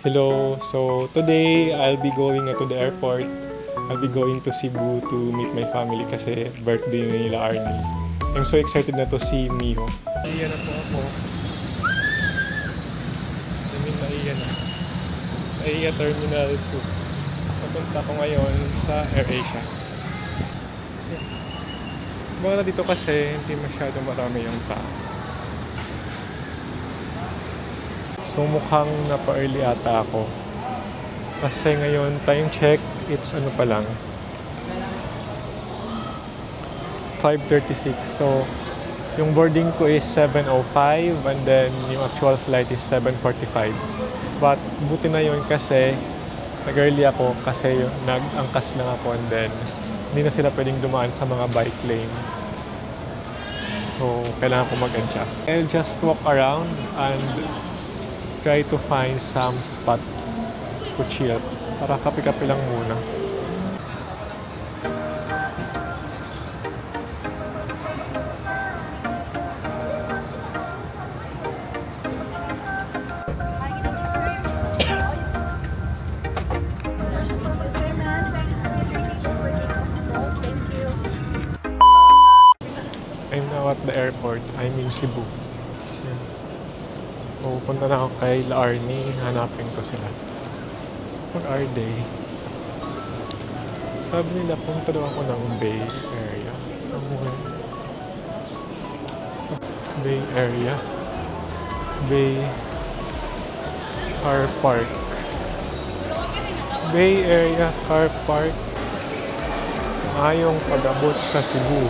Hello, so today I'll be going to the airport. I'll be going to Cebu to meet my family kasi birthday nila Arnie. I'm so excited na to see Miho. Naiya na po ako. Naiya na. Naiya Terminal 2. Papunta ko ngayon sa AirAsia. Mga dito kasi hindi masyadong marami yung tao. So mukhang napa-early ata ako. Kasi ngayon, time check, it's ano pa lang. 5:36. So, yung boarding ko is 7:05 and then yung actual flight is 7:45. But buti na yun kasi nag-early ako kasi nag-angkas lang ako and then hindi na sila pwedeng dumaan sa mga bike lane. So, kailangan ko mag-adjust. I'll just walk around and try to find some spot to chill. Para kape-kape lang muna. I'm now at the airport. I'm in Cebu. So, punta na ako kay Arnie. Hanapin ko sila. Where are they? Sabi nila, punta daw ako ng Bay Area. Somewhere. Bay Area. Bay Car Park. Bay Area Car Park. Ayong pag-abot sa Cebu.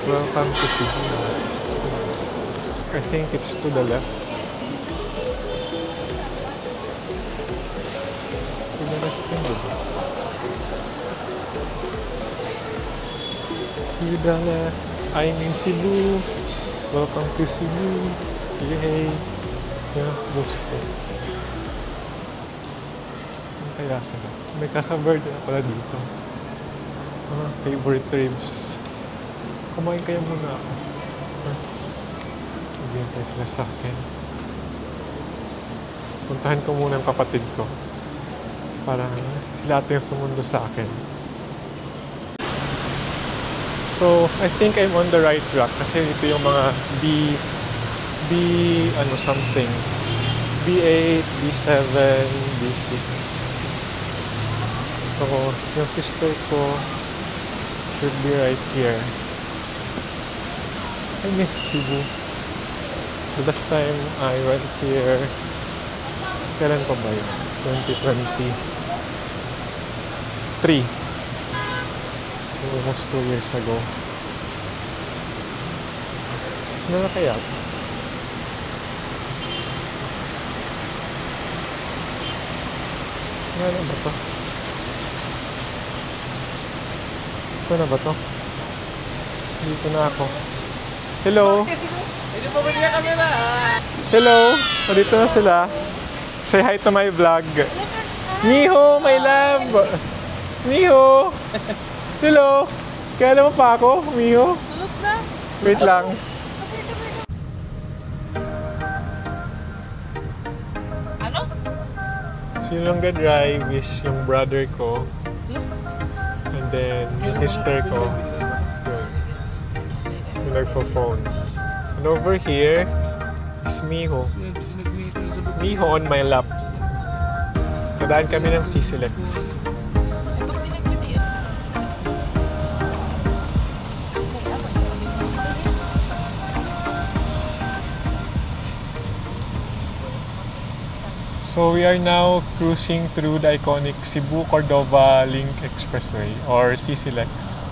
Welcome to Cebu. I think it's to the left. To the left din ba? To the left. I'm in Cebu. Welcome to Cebu. Yay! Yeah, boost ko. Ano kaya sila? May kasabird na pala dito. Favorite ribs. Kumain kaya muna ako. Hintay sila sa akin. Puntahan ko muna ang kapatid ko. Para sila ate yung sumundo sa akin. So, I think I'm on the right track. Kasi ito yung mga something. B8, B7, B6. So, yung sister ko should be right here. I miss Cebu. The last time I went here, kailan pa ba yun? 2023. So, almost 2 years ago. Saan na kaya? Ano ba to? Ito na ba to? Dito na ako. Hello! Hello! O, dito na sila. Say hi to my vlog. Miho, my love! Miho! Hello! Kaya mo pa ako, Miho? Sulot na! Wait lang. Ano? So yung nag-drive is yung brother ko. And then yung sister ko. Yung nagpo-phone. And over here is Miho. Miho on my lap. Nadaan kami ng CCLEX. So we are now cruising through the iconic Cebu-Cordova Link Expressway or CCLEX.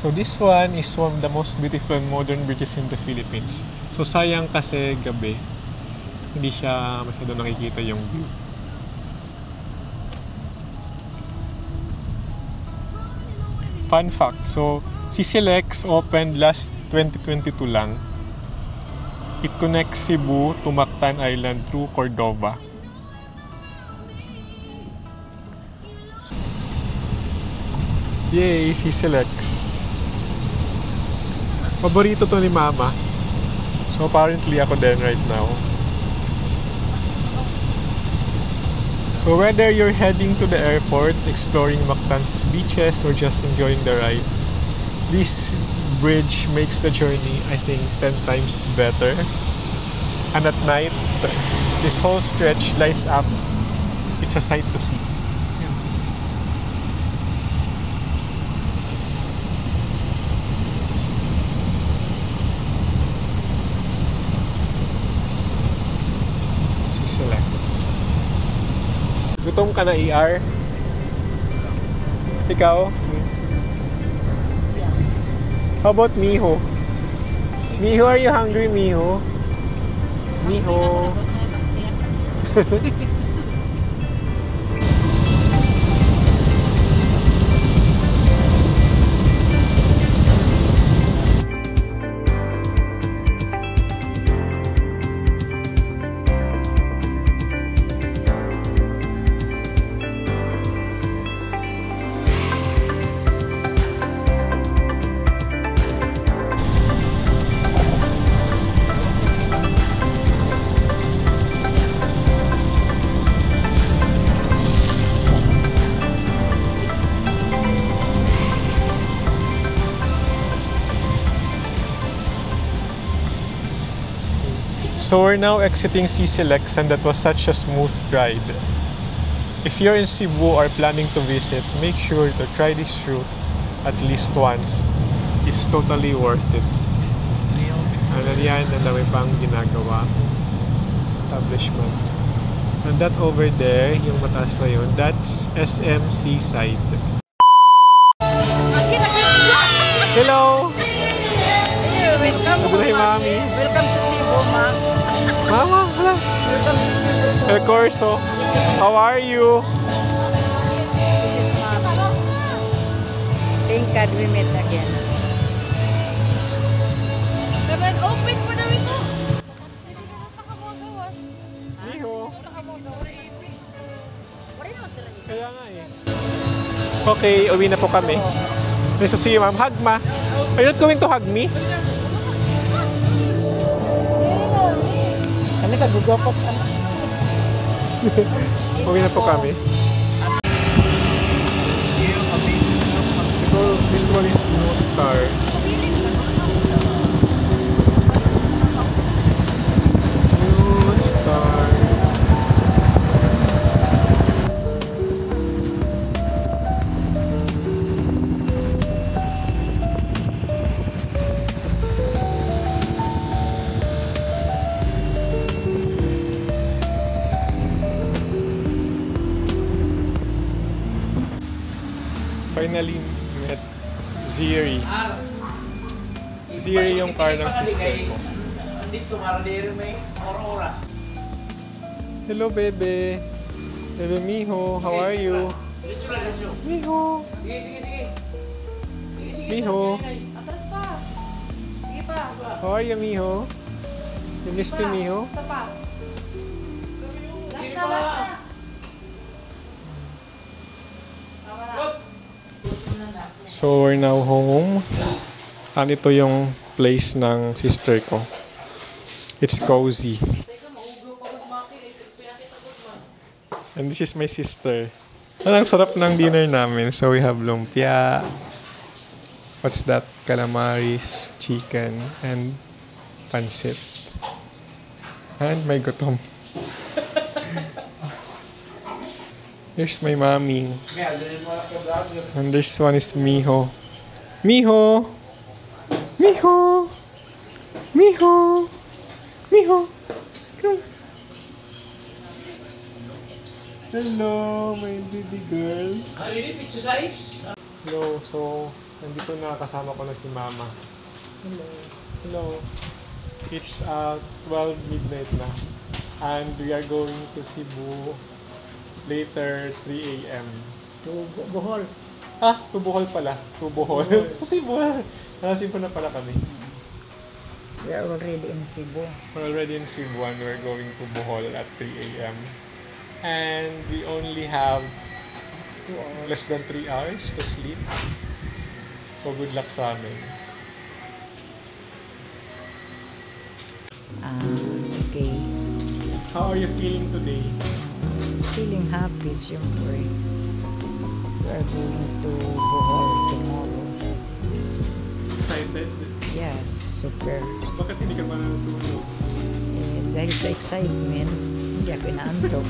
So this one is one of the most beautiful and modern bridges in the Philippines. So sayang kasi gabi, hindi siya masyado nakikita yung view. Fun fact, so CCLEX opened last 2022 lang. It connects Cebu to Mactan Island through Cordova. Yay, CCLEX! Paborito to ni Mama. So apparently ako din right now. So whether you're heading to the airport, exploring Mactan's beaches, or just enjoying the ride, this bridge makes the journey, I think, 10 times better. And at night, this whole stretch lights up. It's a sight to see. Selects. Gutom ka na, ER? Ikaw? How about Miho? Miho, are you hungry, Miho? Miho. So we're now exiting CCLX, and that was such a smooth ride. If you're in Cebu or planning to visit, make sure to try this route at least once. It's totally worth it. Ano yan, ang dami pang ginagawa. Establishment. And that over there, yung mataas na yun, that's SM Seaside. Hello! Welcome, Mami. Welcome to Cebu, Ma'am. Mama, hello. Welcome to Cebu. El Corso. How are you? This is Ma'am. Thank God we met again. Naman open mo na ito. Miho. Kaya nga eh. Okay, uwi na po kami. Nice to see you, ma'am. Hug, ma. Are you not going to hug me? Ano ka, gugapot? Uwi na po kami. So, this one is No Star. No Star. Finally met Ziri. Ziri yung car ng sister ko. Hello, bebe. Bebe Miho, how are you? Miho. Miho. Atras pa. Sige pa. How are you, Miho? You missed me, Miho? Isa pa. Last na. So, we're now home. And ito yung place ng sister ko. It's cozy. And this is my sister. Ang sarap ng dinner namin. So, we have lumpia. What's that? Calamaris, chicken, and pancit. And may gutom. Here's my mommy. And this one is Miho. Miho! Miho! Miho! Miho! Come. Hello, my baby girl. Exercise? Hello, so nandito na kasama ko na si Mama. Hello. Hello. It's 12 midnight na. And we are going to Cebu later 3 a.m. To Bohol. Ah, to Bohol pala. To Bohol. So Cebu. Nasa Cebu na pala kami. We are already in Cebu. We're already in Cebu and we're going to Bohol at 3 a.m. And we only have 2 hours. less than 3 hours to sleep. So good luck sa amin. Okay. How are you feeling today? feeling happy, siyempre. We are going to Bohol tomorrow. Excited? Yes, super. Bakit hindi ka pa natulog? Dahil sa excitement, hindi ako inaantok.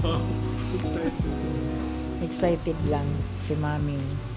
Oh, excited. Excited lang si Mami.